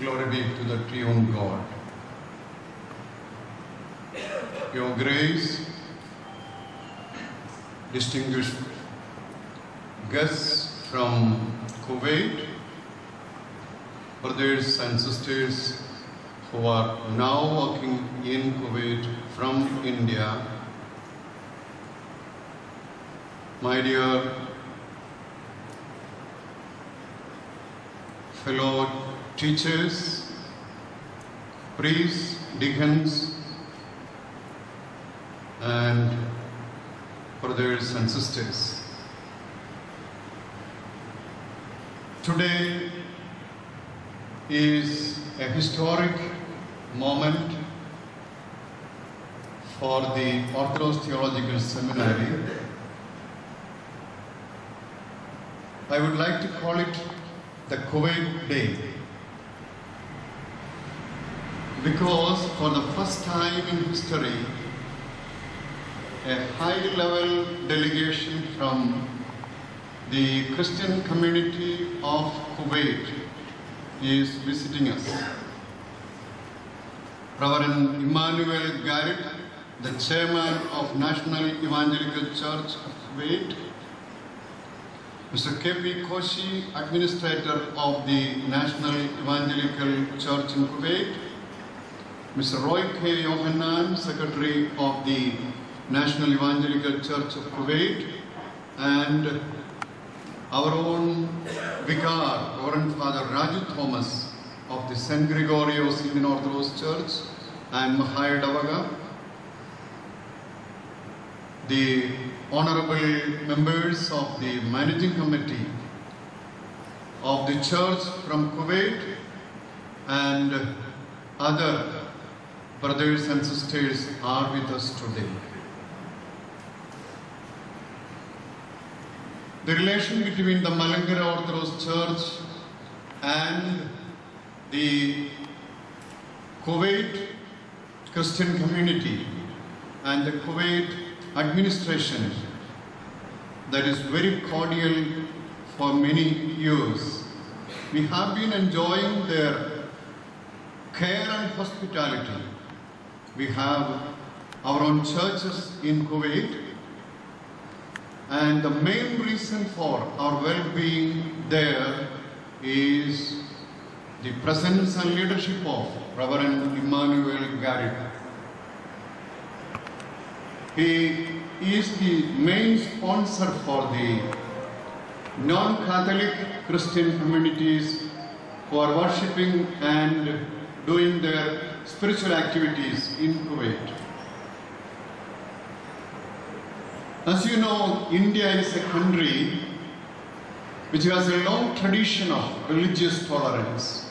Glory be to the triune God. Your grace, distinguished guests from Kuwait, brothers and sisters who are now working in Kuwait from India, my dear fellow teachers, priests, deacons, and brothers and sisters. Today is a historic moment for the Orthodox Theological Seminary. I would like to call it the Kuwait Day, because for the first time in history, a high-level delegation from the Christian community of Kuwait is visiting us. Reverend Emmanuel Garrett, the chairman of National Evangelical Church of Kuwait, Mr. K.P. Koshi, administrator of the National Evangelical Church in Kuwait, Mr. Roy K. Yohanan, secretary of the National Evangelical Church of Kuwait, and our own vicar, Reverend Father Raju Thomas of the St. Gregorios Indian Orthodox Church, and Mahaya Davaga, the honorable members of the managing committee of the church from Kuwait, and other brothers and sisters are with us today. The relation between the Malankara Orthodox Church and the Kuwait Christian community and the Kuwait administration, that is very cordial for many years. We have been enjoying their care and hospitality. We have our own churches in Kuwait, and the main reason for our well-being there is the presence and leadership of Reverend Emmanuel Garrett. He is the main sponsor for the non-Catholic Christian communities who are worshipping and doing their spiritual activities in Kuwait. As you know, India is a country which has a long tradition of religious tolerance.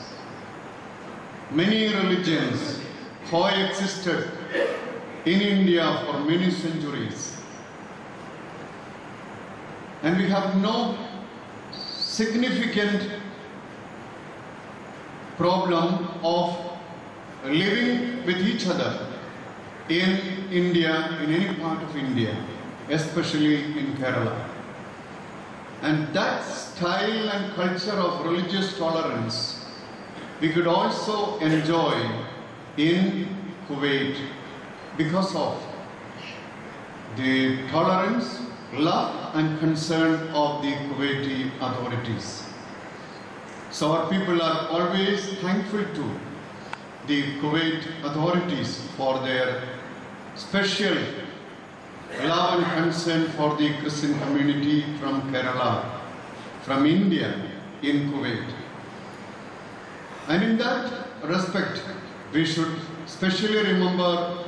Many religions coexisted in India for many centuries. And we have no significant problem of living with each other in India, in any part of India, especially in Kerala. And that style and culture of religious tolerance we could also enjoy in Kuwait because of the tolerance, love and concern of the Kuwaiti authorities. So our people are always thankful to the Kuwait authorities for their special love and concern for the Christian community from Kerala, from India in Kuwait. And in that respect, we should specially remember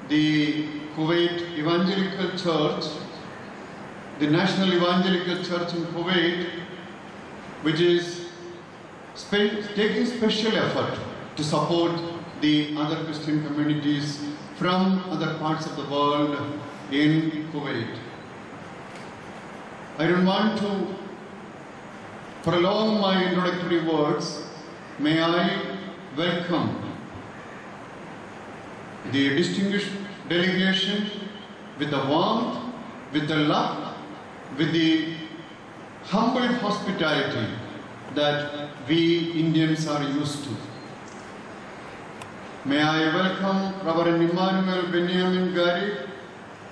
the Kuwait Evangelical Church, the National Evangelical Church in Kuwait, which is taking special effort to support the other Christian communities from other parts of the world in Kuwait. I don't want to prolong my introductory words. May I welcome the distinguished delegation with the warmth, with the love, with the humble hospitality that we Indians are used to. May I welcome Reverend Emmanuel Benjamin Gary,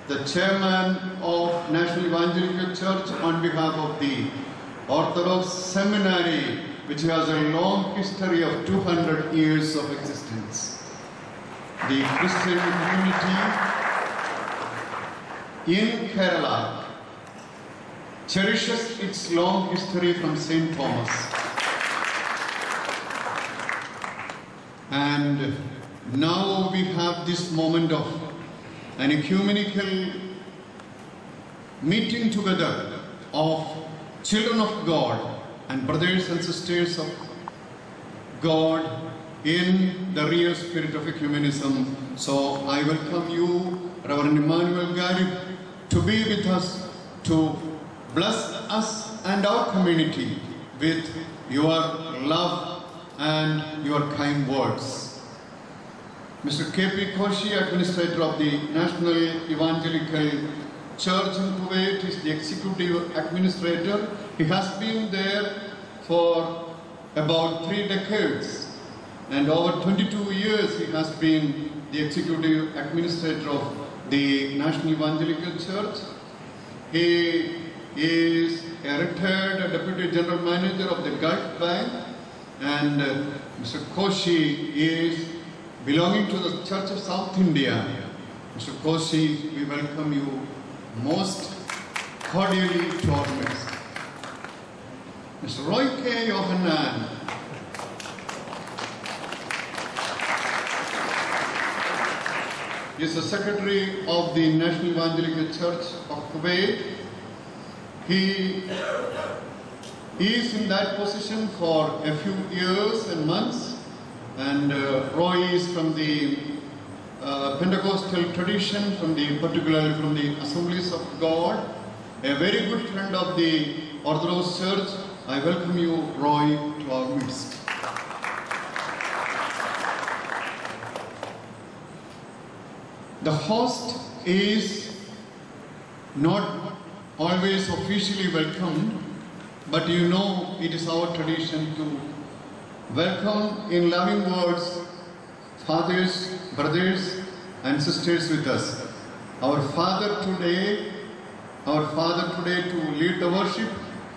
the chairman of National Evangelical Church, on behalf of the Orthodox Seminary, which has a long history of 200 years of existence. The Christian community in Kerala cherishes its long history from St. Thomas. And now we have this moment of an ecumenical meeting together of children of God and brothers and sisters of God in the real spirit of ecumenism. So I welcome you, Reverend Emmanuel Gary, to be with us, to bless us and our community with your love and your kind words. Mr. K.P. Koshi, Administrator of the National Evangelical Church in Kuwait, is the Executive Administrator. He has been there for about 3 decades, and over 22 years he has been the Executive Administrator of the National Evangelical Church. He is a retired Deputy General Manager of the Gulf Bank, and Mr. Koshi is belonging to the Church of South India. Mr. Koshi, we welcome you most cordially to our midst. Mr. Roy K. Yohanan, he is the Secretary of the National Evangelical Church of Kuwait. He is in that position for a few years and months. And Roy is from the Pentecostal tradition, particularly from the Assemblies of God, a very good friend of the Orthodox Church. I welcome you, Roy, to our midst. The host is not always officially welcomed, but you know it is our tradition to welcome in loving words fathers, brothers and sisters with us. Our father today to lead the worship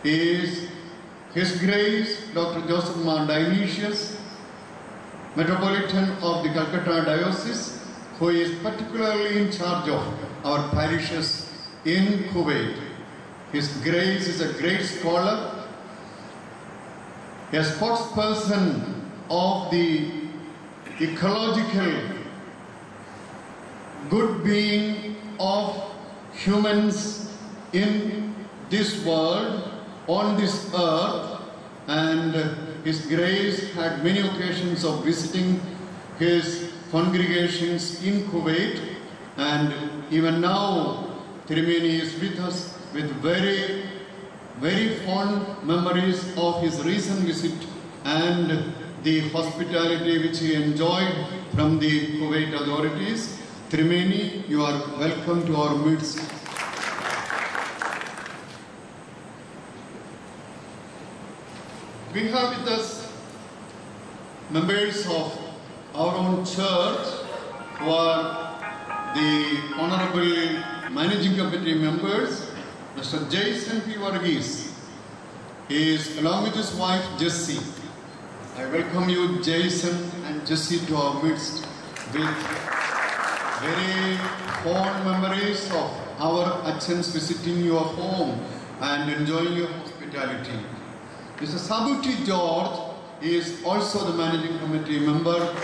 is His Grace Dr. Joseph Ma Dionysius, Metropolitan of the Calcutta Diocese, who is particularly in charge of our parishes in Kuwait. His Grace is a great scholar, a spokesperson of the ecological good being of humans in this world, on this earth, and His Grace had many occasions of visiting his congregations in Kuwait, and even now Tirumeni is with us with very, very fond memories of his recent visit and the hospitality which he enjoyed from the Kuwait authorities. Tirumeni, you are welcome to our midst. We have with us members of our own church who are the Honorable Managing Committee members. Mr. Jason P. Varghese. He is along with his wife Jessie. I welcome you, Jason and Jessie, to our midst with very fond memories of our Achans visiting your home and enjoying your hospitality. Mr. Sabuti George is also the Managing Committee member.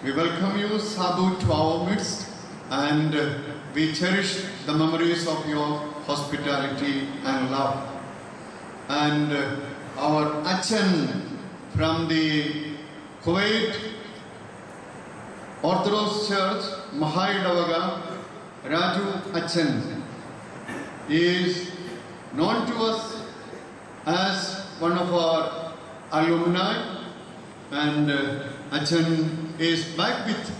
We welcome you, Sabu, to our midst, and we cherish the memories of your hospitality and love. And our Achan from the Kuwait Orthodox Church, Mahai Davaga, Raju Achan, is known to us as one of our alumni, and Achan is back with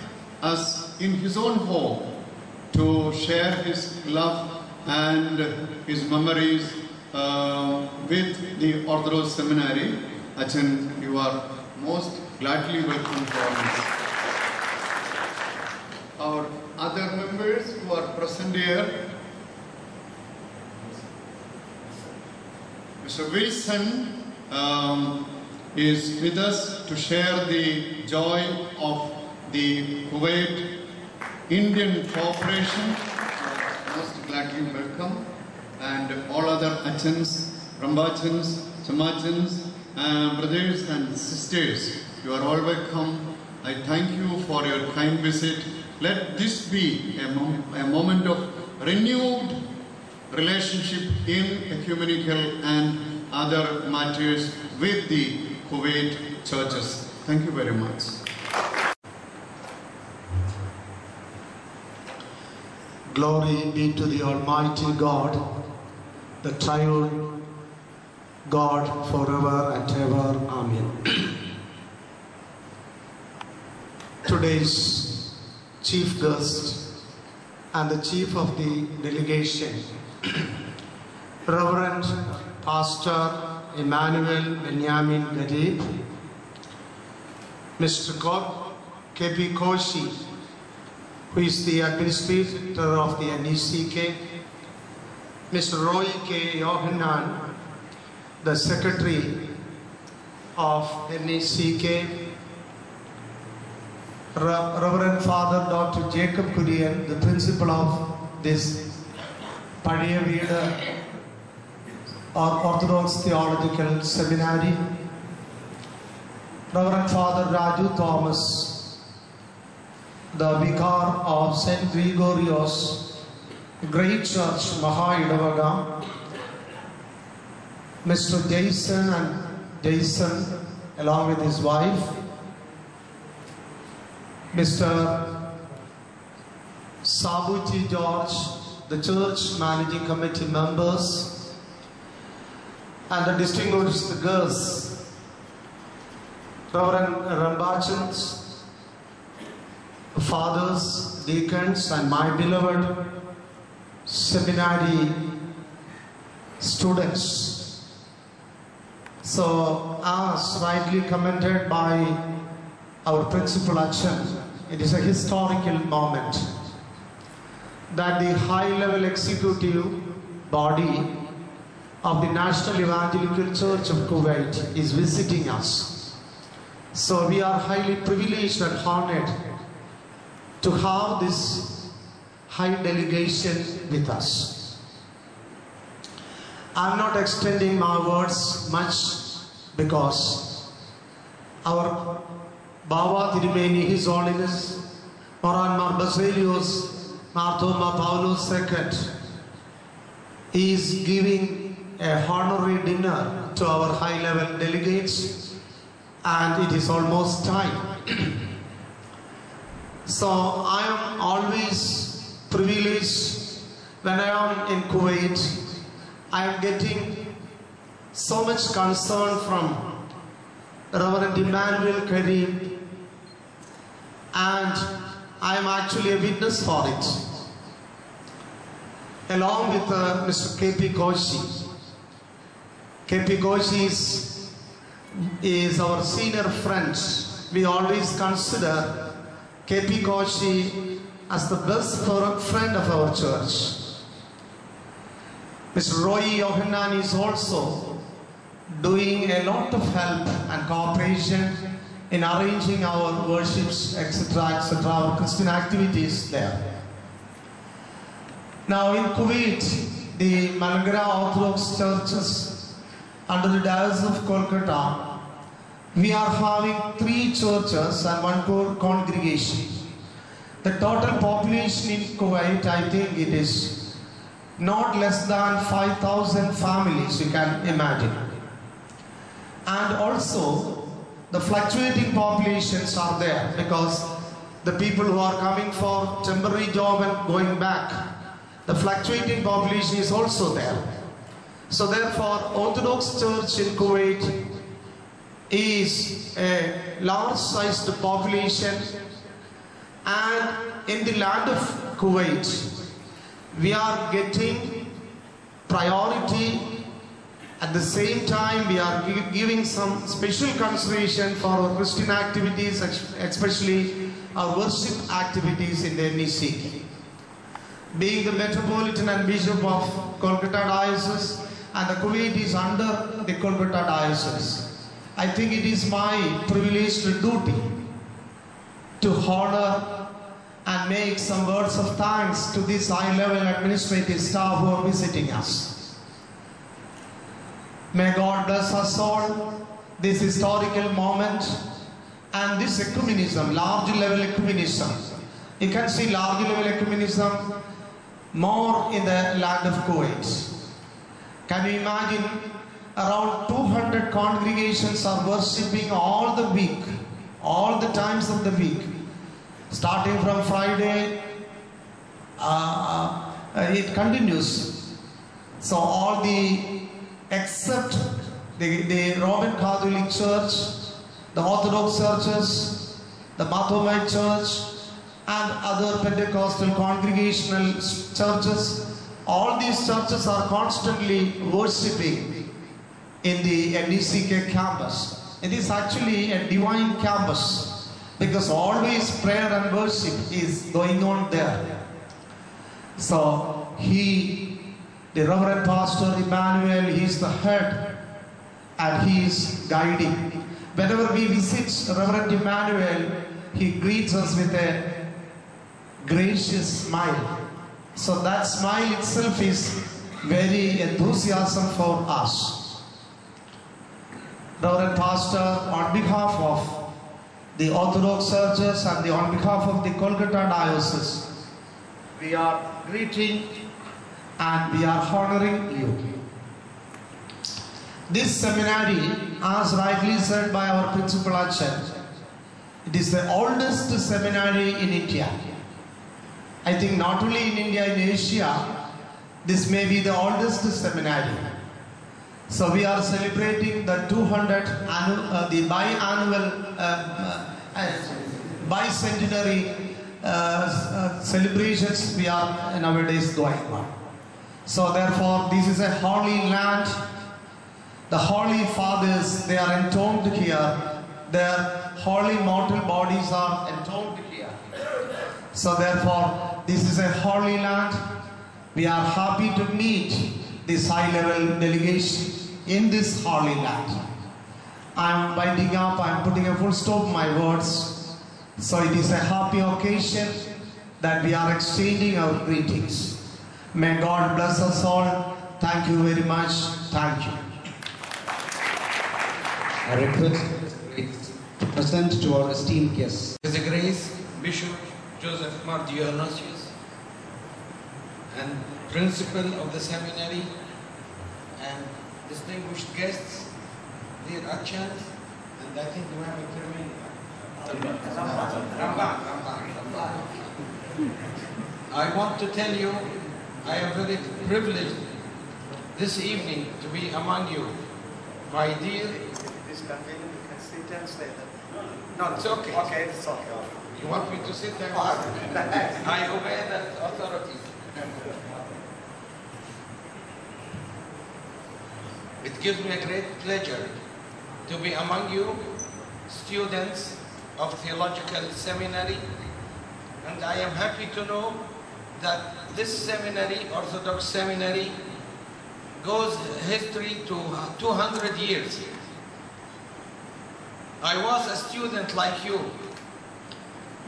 us in his own home to share his love and his memories with the Orthodox Seminary. Achan, you are most gladly welcome to our midst. Our other members who are present here, Mr. Wilson is with us to share the joy of the Kuwait Indian Corporation. Most gladly welcome. And all other Achans, Rambachans, Chamachans, brothers and sisters, you are all welcome. I thank you for your kind visit. Let this be a moment of renewed relationship in ecumenical and other matters with the Kuwait churches. Thank you very much. Glory be to the Almighty God, the triune God forever and ever. Amen. Today's chief guest and the chief of the delegation, Reverend Pastor Emmanuel Benjamin Garib, Mr. K.P. Koshi, who is the administrator of the NECK, Mr. Roy K. Yohanan, the secretary of NECK, Reverend Father Dr. Jacob Kurian, the principal of this Padiyavida Orthodox Theological Seminary, Reverend Father Raju Thomas, the vicar of St. Gregorios Great Church, Maha-Idavaga, Mr. Jason along with his wife, Mr. Sabuti George, the church managing committee members, and the distinguished guests, Reverend Rambachans, fathers, deacons, and my beloved seminary students. So, as rightly commented by our principal Achan, it is a historical moment that the high-level executive body of the National Evangelical Church of Kuwait is visiting us. So we are highly privileged and honored to have this high delegation with us. I am not extending my words much because our Baba Tirumeni, His Holiness Moran Mar Basilios Marthoma Paulus II, is giving a honorary dinner to our high-level delegates, and it is almost time. So I am always privileged when I am in Kuwait. I am getting so much concern from Reverend Emmanuel Garib, and I am actually a witness for it, along with Mr. K.P. Koshi. K.P. Koshi is our senior friend. We always consider K.P. Koshi as the best friend of our church. Mr. Roy Yohanan is also doing a lot of help and cooperation in arranging our worships, etc., our Christian activities there. Now in Kuwait, the Malankara Orthodox churches under the Diocese of Kolkata, we are having 3 churches and 1 core congregation. The total population in Kuwait, I think it is not less than 5,000 families, you can imagine. And also, the fluctuating populations are there because the people who are coming for temporary job and going back, the fluctuating population is also there. So therefore, Orthodox Church in Kuwait is a large-sized population, and in the land of Kuwait, we are getting priority At the same time, we are giving some special consideration for our Christian activities, especially our worship activities in the NEC. Being the Metropolitan and Bishop of Kolkata Diocese, and the Kuwait is under the Kolkata Diocese, I think it is my privileged duty to honor and make some words of thanks to this high-level administrative staff who are visiting us. May God bless us all, this historical moment and this ecumenism, large level ecumenism. You can see large level ecumenism more in the land of Kuwait. Can you imagine around 200 congregations are worshipping all the week, all the times of the week, starting from Friday, it continues. So all except the Roman Catholic Church, the Orthodox churches, the Mathomite Church, and other Pentecostal congregational churches, all these churches are constantly worshipping in the NDCK campus. It is actually a divine campus because always prayer and worship is going on there. So the Reverend Pastor Emmanuel, he is the head and he is guiding. Whenever we visit Reverend Emmanuel, he greets us with a gracious smile. So that smile itself is very enthusiasm for us. Reverend Pastor, on behalf of the Orthodox churches and on behalf of the Kolkata Diocese, we are greeting and we are honoring you. This seminary, as rightly said by our Principal Achan, it is the oldest seminary in India. I think not only in India, in Asia, this may be the oldest seminary. So we are celebrating the 200 the bicentenary celebrations we are nowadays going on. So therefore, this is a holy land. The holy fathers, they are entombed here. Their holy mortal bodies are entombed here. So therefore, this is a holy land. We are happy to meet this high-level delegation in this holy land. I am winding up, I am putting a full stop my words. So it is a happy occasion that we are exchanging our greetings. May God bless us all. Thank you very much. Thank you. I request to present to our esteemed guests. His Grace Bishop Joseph Mardionius and Principal of the Seminary and distinguished guests, dear Achans, and I think you have a term. I want to tell you, I am very privileged this evening to be among you, my dear. This convenient, you can sit and stay there. No, it's okay. Okay, it's okay. You want me to sit there? I obey that authority. It gives me a great pleasure to be among you, students of Theological Seminary, and I am happy to know that this seminary, Orthodox Seminary, goes history to 200 years. I was a student like you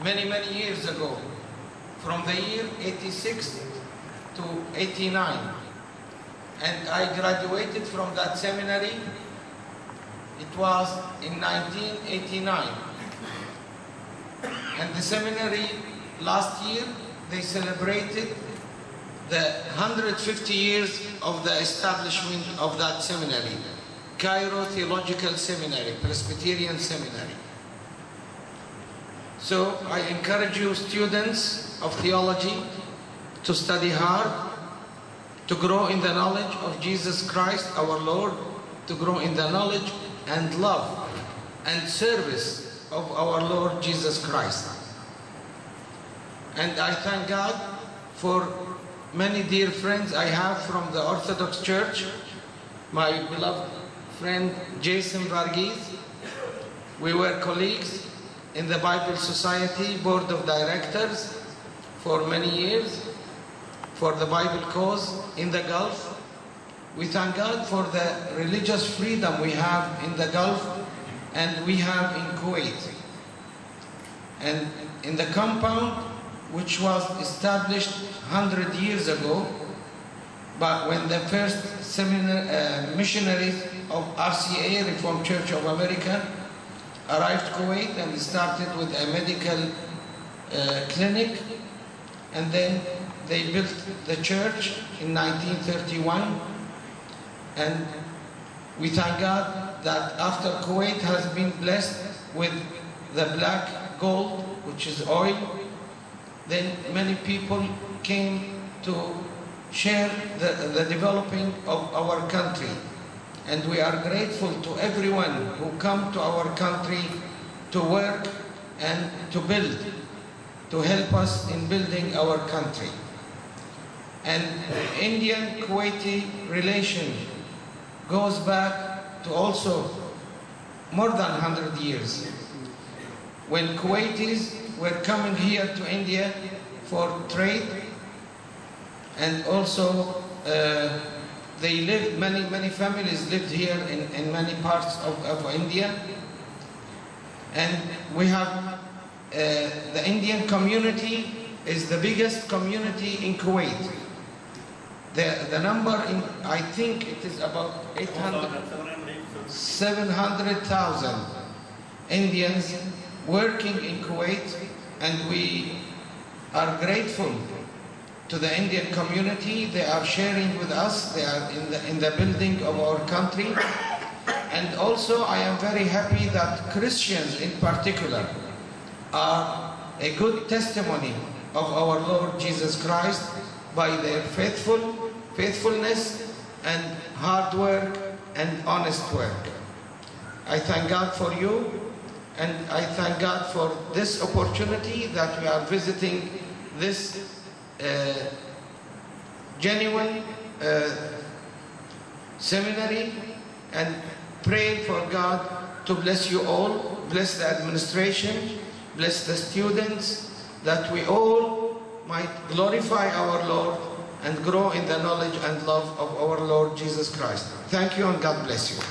many years ago, from the year 86 to 89. And I graduated from that seminary, it was in 1989. And the seminary last year, they celebrated the 150 years of the establishment of that seminary, Cairo Theological Seminary, Presbyterian Seminary. So I encourage you students of theology to study hard, to grow in the knowledge of Jesus Christ our Lord, to grow in the knowledge and love and service of our Lord Jesus Christ. And I thank God for many dear friends I have from the Orthodox Church my beloved friend Jason Varghese. We were colleagues in the Bible Society Board of Directors for many years for the Bible cause in the Gulf. We thank God for the religious freedom we have in the Gulf and we have in Kuwait. And in the compound, which was established 100 years ago, but when the first missionaries of RCA, Reformed Church of America, arrived Kuwait and started with a medical clinic, and then they built the church in 1931. And we thank God that after Kuwait has been blessed with the black gold, which is oil, then many people came to share the developing of our country. And we are grateful to everyone who come to our country to work and to build, to help us in building our country. And Indian-Kuwaiti relation goes back to also more than 100 years. When Kuwaitis were coming here to India for trade, and also they lived, many families lived here in many parts of India. And we have the Indian community is the biggest community in Kuwait. The number, I think it is about 700,000 Indians working in Kuwait, and we are grateful to the Indian community. They are sharing with us, they are in the building of our country. And also I am very happy that Christians in particular are a good testimony of our Lord Jesus Christ by their faithfulness and hard work and honest work. I thank God for you, and I thank God for this opportunity that we are visiting this genuine seminary, and pray for God to bless you all, bless the administration, bless the students, that we all might glorify our Lord and grow in the knowledge and love of our Lord Jesus Christ. Thank you, and God bless you.